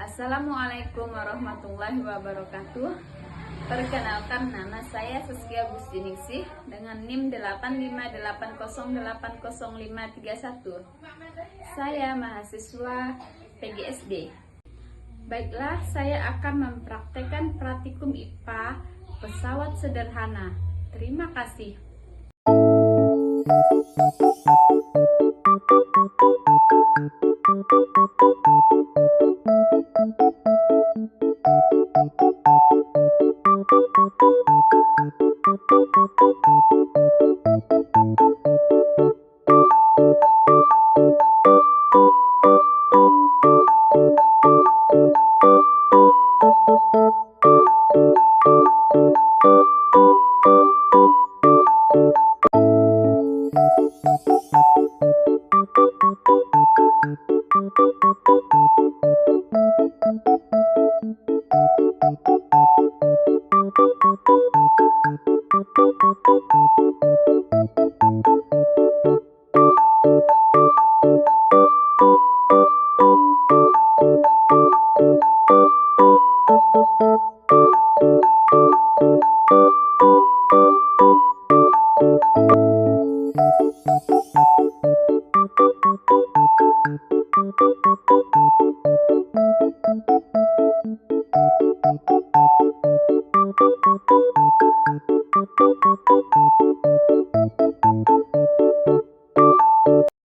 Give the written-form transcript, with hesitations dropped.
Assalamualaikum warahmatullahi wabarakatuh. Perkenalkan, nama saya Saskia Gustiningsih dengan NIM 858080531. Saya mahasiswa PGSD. Baiklah, saya akan mempraktekkan praktikum IPA pesawat sederhana. Terima kasih.